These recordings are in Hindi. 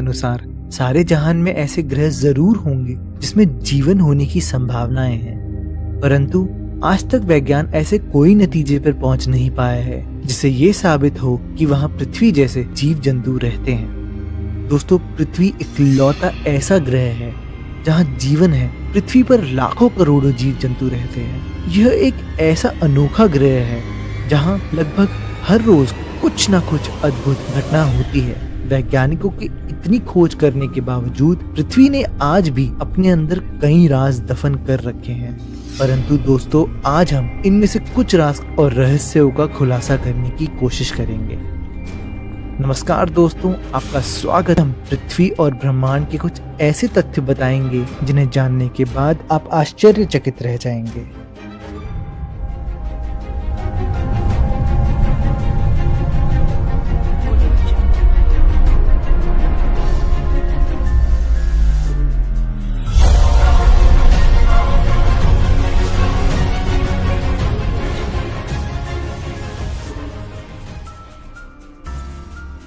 अनुसार सारे जहान में ऐसे ग्रह जरूर होंगे जिसमें जीवन होने की संभावनाएं हैं, परंतु आज तक विज्ञान ऐसे कोई नतीजे पर पहुंच नहीं पाया है जिससे ये साबित हो कि वहां पृथ्वी जैसे जीव जंतु रहते हैं। दोस्तों, पृथ्वी इकलौता ऐसा ग्रह है जहां जीवन है। पृथ्वी पर लाखों करोड़ों जीव जंतु रहते हैं। यह एक ऐसा अनोखा ग्रह है जहां लगभग हर रोज कुछ ना कुछ अद्भुत घटना होती है। वैज्ञानिकों की इतनी खोज करने के बावजूद पृथ्वी ने आज भी अपने अंदर कई राज दफन कर रखे हैं। परंतु दोस्तों, आज हम इनमें से कुछ राज और रहस्यों का खुलासा करने की कोशिश करेंगे। नमस्कार दोस्तों, आपका स्वागत। हम पृथ्वी और ब्रह्मांड के कुछ ऐसे तथ्य बताएंगे जिन्हें जानने के बाद आप आश्चर्यचकित रह जाएंगे।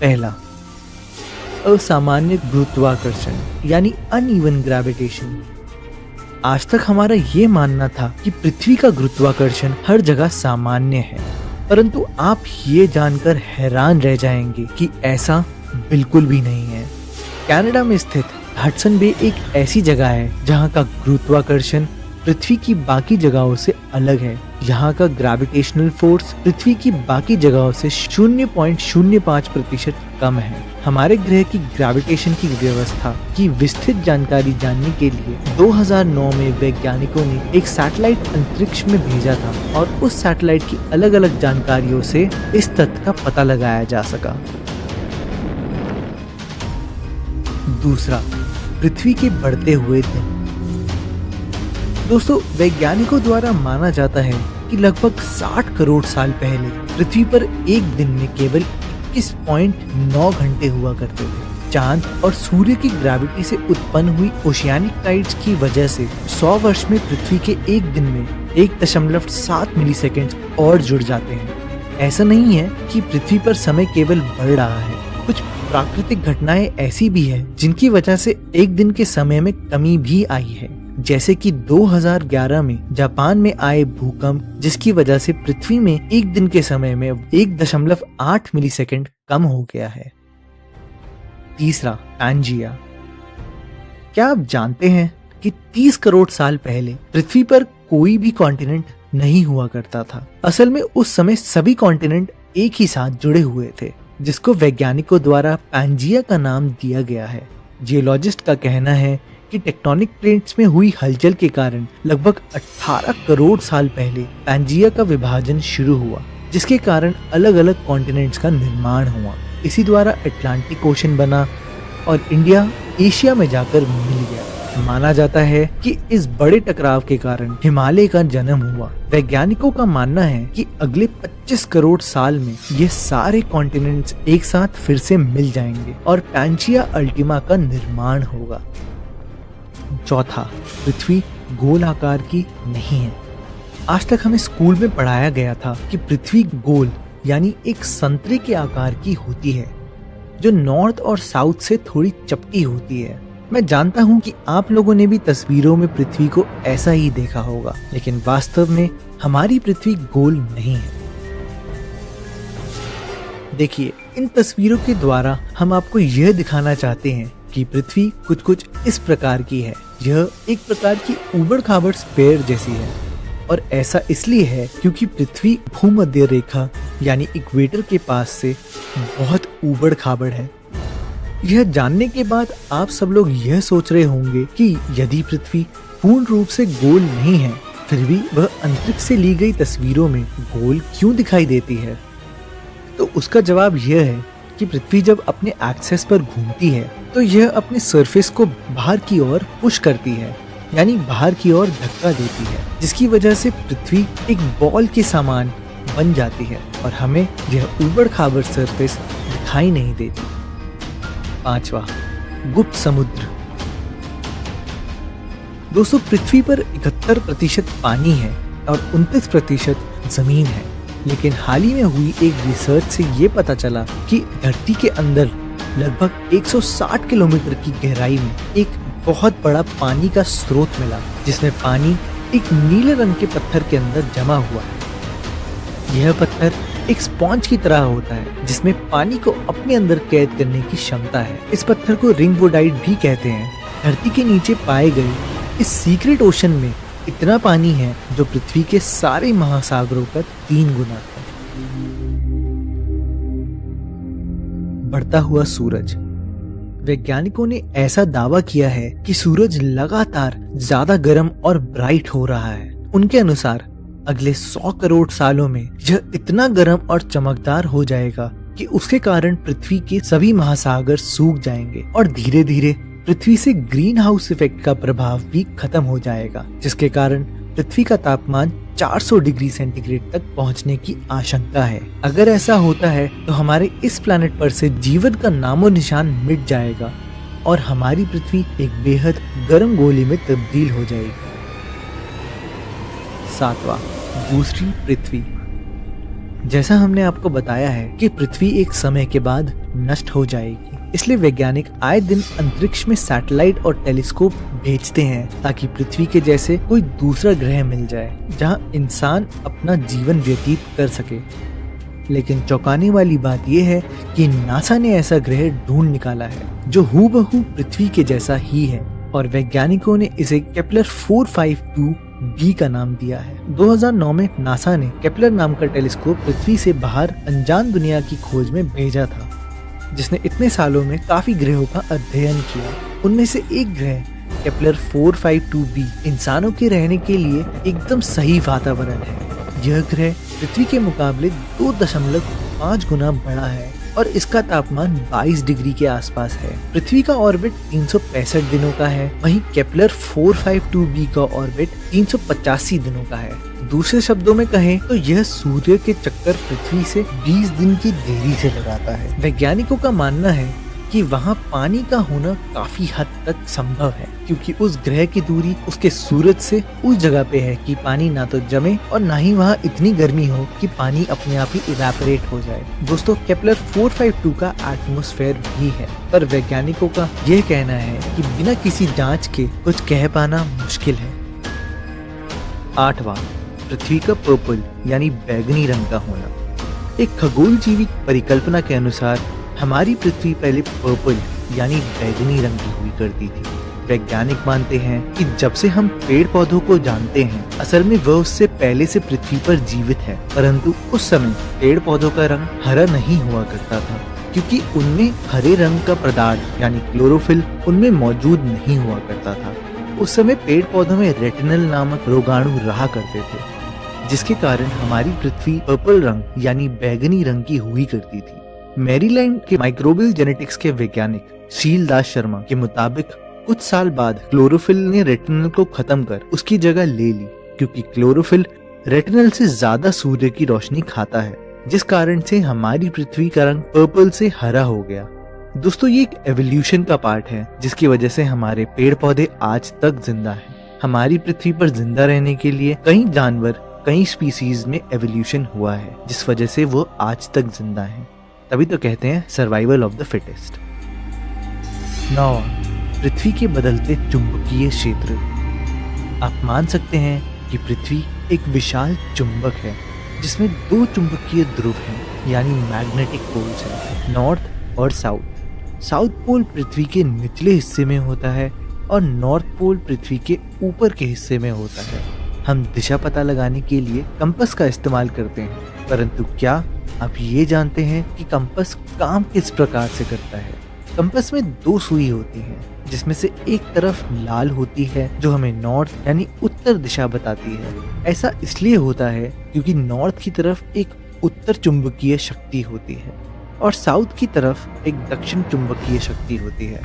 पहला, असामान्य गुरुत्वाकर्षण यानी अनइवन ग्रेविटेशन। आज तक हमारा ये मानना था कि पृथ्वी का गुरुत्वाकर्षण हर जगह सामान्य है, परंतु आप ये जानकर हैरान रह जाएंगे कि ऐसा बिल्कुल भी नहीं है। कनाडा में स्थित हडसन बे एक ऐसी जगह है जहाँ का गुरुत्वाकर्षण पृथ्वी की बाकी जगहों से अलग है। यहाँ का ग्रेविटेशनल फोर्स पृथ्वी की बाकी जगहों से 0.05% कम है। हमारे ग्रह की ग्रेविटेशन की व्यवस्था की विस्तृत जानकारी जानने के लिए 2009 में वैज्ञानिकों ने एक सैटेलाइट अंतरिक्ष में भेजा था और उस सैटेलाइट की अलग अलग जानकारियों से इस तथ्य का पता लगाया जा सका। दूसरा, पृथ्वी के बढ़ते हुए दिन। दोस्तों, वैज्ञानिकों द्वारा माना जाता है कि लगभग 60 करोड़ साल पहले पृथ्वी पर एक दिन में केवल 21.9 घंटे हुआ करते थे। चांद और सूर्य की ग्रेविटी से उत्पन्न हुई ओशियानिक टाइड्स की वजह से 100 वर्ष में पृथ्वी के एक दिन में 1.7 मिलीसेकंड और जुड़ जाते हैं। ऐसा नहीं है कि पृथ्वी पर समय केवल बढ़ रहा है। कुछ प्राकृतिक घटनाएं ऐसी भी है जिनकी वजह से एक दिन के समय में कमी भी आई है, जैसे कि 2011 में जापान में आए भूकंप, जिसकी वजह से पृथ्वी में एक दिन के समय में 1.8 मिलीसेकंड कम हो गया है। तीसरा, पैंजिया। क्या आप जानते हैं कि 30 करोड़ साल पहले पृथ्वी पर कोई भी कॉन्टिनेंट नहीं हुआ करता था। असल में उस समय सभी कॉन्टिनेंट एक ही साथ जुड़े हुए थे, जिसको वैज्ञानिकों द्वारा पैंजिया का नाम दिया गया है। जियोलॉजिस्ट का कहना है कि टेक्टोनिक प्लेट्स में हुई हलचल के कारण लगभग 18 करोड़ साल पहले पैंजिया का विभाजन शुरू हुआ, जिसके कारण अलग अलग कॉन्टिनेंट्स का निर्माण हुआ। इसी द्वारा अटलांटिक ओशन बना और इंडिया एशिया में जाकर मिल गया। माना जाता है कि इस बड़े टकराव के कारण हिमालय का जन्म हुआ। वैज्ञानिकों का मानना है कि अगले 25 करोड़ साल में ये सारे कॉन्टिनेंट्स एक साथ फिर से मिल जाएंगे और पैंजिया अल्टीमा का निर्माण होगा। चौथा, पृथ्वी गोल आकार की नहीं है। आज तक हमें स्कूल में पढ़ाया गया था कि पृथ्वी गोल यानी एक संतरे के आकार की होती है, जो नॉर्थ और साउथ से थोड़ी चपटी होती है। मैं जानता हूँ कि आप लोगों ने भी तस्वीरों में पृथ्वी को ऐसा ही देखा होगा, लेकिन वास्तव में हमारी पृथ्वी गोल नहीं है। देखिए, इन तस्वीरों के द्वारा हम आपको यह दिखाना चाहते हैं कि पृथ्वी कुछ कुछ इस प्रकार की है। यह एक प्रकार की ऊबड़ खाबड़ स्फीयर जैसी है, और ऐसा इसलिए है क्योंकि पृथ्वी भूमध्य रेखा यानी इक्वेटर के पास से बहुत ऊबड़ खाबड़ है। यह जानने के बाद आप सब लोग यह सोच रहे होंगे कि यदि पृथ्वी पूर्ण रूप से गोल नहीं है, फिर भी वह अंतरिक्ष से ली गई तस्वीरों में गोल क्यों दिखाई देती है? तो उसका जवाब यह है कि पृथ्वी जब अपने एक्सेस पर घूमती है तो यह अपने सरफेस को बाहर की ओर पुश करती है, यानी बाहर की ओर धक्का देती है, जिसकी वजह से पृथ्वी एक बॉल के समान बन जाती है और हमें यह ऊबड़ खाबड़ सरफेस दिखाई नहीं देती। पांचवा, गुप्त समुद्र। दोस्तों, पृथ्वी पर 71% पानी है और 29% जमीन है, लेकिन हाल ही में हुई एक रिसर्च से ये पता चला कि धरती के अंदर लगभग 160 किलोमीटर की गहराई में एक बहुत बड़ा पानी का स्रोत मिला, जिसमें पानी एक नीले रंग के पत्थर के अंदर जमा हुआ है। यह पत्थर एक स्पॉन्ज की तरह होता है, जिसमें पानी को अपने अंदर कैद करने की क्षमता है। इस पत्थर को रिंगवुडाइट भी कहते हैं। धरती के नीचे पाए गए इस सीक्रेट ओशन में इतना पानी है जो पृथ्वी के सारे महासागरों का 3 गुना है। बढ़ता हुआ सूरज। वैज्ञानिकों ने ऐसा दावा किया है कि सूरज लगातार ज्यादा गर्म और ब्राइट हो रहा है। उनके अनुसार अगले 100 करोड़ सालों में यह इतना गर्म और चमकदार हो जाएगा कि उसके कारण पृथ्वी के सभी महासागर सूख जाएंगे और धीरे धीरे पृथ्वी से ग्रीन हाउस इफेक्ट का प्रभाव भी खत्म हो जाएगा, जिसके कारण पृथ्वी का तापमान 400 डिग्री सेंटीग्रेड तक पहुंचने की आशंका है। अगर ऐसा होता है तो हमारे इस प्लैनेट पर से जीवन का नामो निशान मिट जाएगा और हमारी पृथ्वी एक बेहद गर्म गोली में तब्दील हो जाएगी। 7वां, दूसरी पृथ्वी। जैसा हमने आपको बताया है कि पृथ्वी एक समय के बाद नष्ट हो जाएगी, इसलिए वैज्ञानिक आए दिन अंतरिक्ष में सैटेलाइट और टेलीस्कोप भेजते हैं ताकि पृथ्वी के जैसे कोई दूसरा ग्रह मिल जाए जहां इंसान अपना जीवन व्यतीत कर सके। लेकिन चौंकाने वाली बात यह है कि नासा ने ऐसा ग्रह ढूंढ निकाला है जो हूबहू पृथ्वी के जैसा ही है और वैज्ञानिकों ने इसे केपलर 452b का नाम दिया है। 2009 में नासा ने केपलर नाम का टेलीस्कोप पृथ्वी से बाहर अनजान दुनिया की खोज में भेजा था, जिसने इतने सालों में काफी ग्रहों का अध्ययन किया। उनमें से एक ग्रह केपलर 452b इंसानों के रहने के लिए एकदम सही वातावरण है। यह ग्रह पृथ्वी के मुकाबले 2.5 गुना बड़ा है और इसका तापमान 22 डिग्री के आसपास है। पृथ्वी का ऑर्बिट 365 दिनों का है, वहीं केपलर 452b का ऑर्बिट 385 दिनों का है। दूसरे शब्दों में कहें तो यह सूर्य के चक्कर पृथ्वी से 20 दिन की देरी से लगाता है। वैज्ञानिकों का मानना है कि वहाँ पानी का होना काफी हद तक संभव है, क्योंकि उस ग्रह की दूरी उसके सूरज से उस जगह पे है कि पानी ना तो जमे और ना ही वहाँ इतनी गर्मी हो कि पानी अपने आप ही इवेपोरेट हो जाए। दोस्तों, केपलर 452 का एटमॉस्फेयर भी है, पर वैज्ञानिकों का यह कहना है कि बिना किसी जांच के कुछ कह पाना मुश्किल है। 8वां, पृथ्वी का पर्पल यानी बैगनी रंग का होना। एक खगोल जीवी परिकल्पना के अनुसार हमारी पृथ्वी पहले पर्पल यानी बैगनी रंग की हुई करती थी। वैज्ञानिक मानते हैं कि जब से हम पेड़ पौधों को जानते हैं, असल में वह उससे पहले से पृथ्वी पर जीवित है, परंतु उस समय पेड़ पौधों का रंग हरा नहीं हुआ करता था, क्योंकि उनमें हरे रंग का पदार्थ यानी क्लोरोफिल उनमें मौजूद नहीं हुआ करता था। उस समय पेड़ पौधों में रेटिनल नामक रोगाणु रहा करते थे, जिसके कारण हमारी पृथ्वी पर्पल रंग यानी बैगनी रंग की हुई करती थी। मैरीलैंड के माइक्रोबियल जेनेटिक्स के वैज्ञानिक शील दास शर्मा के मुताबिक कुछ साल बाद क्लोरोफिल ने रेटिनल को खत्म कर उसकी जगह ले ली, क्योंकि क्लोरोफिल रेटिनल से ज्यादा सूर्य की रोशनी खाता है, जिस कारण से हमारी पृथ्वी का रंग पर्पल से हरा हो गया। दोस्तों, ये एक एवोल्यूशन का पार्ट है, जिसकी वजह से हमारे पेड़ पौधे आज तक जिंदा हैं। हमारी पृथ्वी पर जिंदा रहने के लिए कई जानवर, कई स्पीसीज में एवोल्यूशन हुआ है, जिस वजह से वो आज तक जिंदा हैं। तभी तो कहते हैं सर्वाइवल ऑफ द फिटेस्ट। 9, पृथ्वी के बदलते चुंबकीय क्षेत्र। आप मान सकते हैं कि पृथ्वी एक विशाल चुंबक है, जिसमें 2 चुंबकीय ध्रुव हैं, यानी मैग्नेटिक पोल्स हैं, नॉर्थ और साउथ। साउथ पोल पृथ्वी के निचले हिस्से में होता है और नॉर्थ पोल पृथ्वी के ऊपर के हिस्से में होता है। हम दिशा पता लगाने के लिए कंपास का इस्तेमाल करते हैं, परंतु क्या आप ये जानते हैं कि कंपास काम किस प्रकार से करता है? कंपास में 2 सुई होती हैं, जिसमें से एक तरफ लाल होती है जो हमें नॉर्थ यानी उत्तर दिशा बताती है। ऐसा इसलिए होता है क्योंकि नॉर्थ की तरफ एक उत्तर चुंबकीय शक्ति होती है और साउथ की तरफ एक दक्षिण चुंबकीय शक्ति होती है।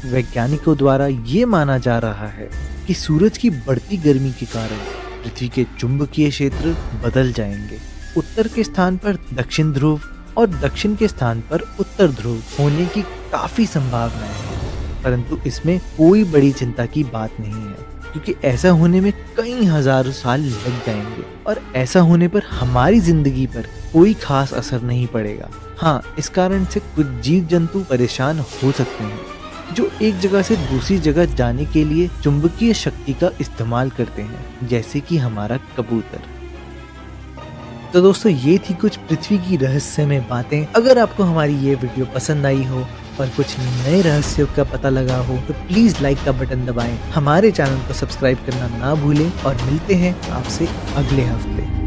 वैज्ञानिकों द्वारा ये माना जा रहा है कि सूरज की बढ़ती गर्मी के कारण पृथ्वी के चुंबकीय क्षेत्र बदल जाएंगे। उत्तर के स्थान पर दक्षिण ध्रुव और दक्षिण के स्थान पर उत्तर ध्रुव होने की काफी संभावनाएं हैं, परंतु इसमें कोई बड़ी चिंता की बात नहीं है, क्योंकि ऐसा होने में कई हजारों साल लग जाएंगे और ऐसा होने पर हमारी जिंदगी पर कोई खास असर नहीं पड़ेगा। हाँ, इस कारण से कुछ जीव जंतु परेशान हो सकते हैं जो एक जगह से दूसरी जगह जाने के लिए चुंबकीय शक्ति का इस्तेमाल करते हैं, जैसे कि हमारा कबूतर। तो दोस्तों, ये थी कुछ पृथ्वी की रहस्यमय बातें। अगर आपको हमारी ये वीडियो पसंद आई हो और कुछ नए रहस्यों का पता लगा हो तो प्लीज लाइक का बटन दबाएं, हमारे चैनल को सब्सक्राइब करना ना भूलें और मिलते हैं आपसे अगले हफ्ते।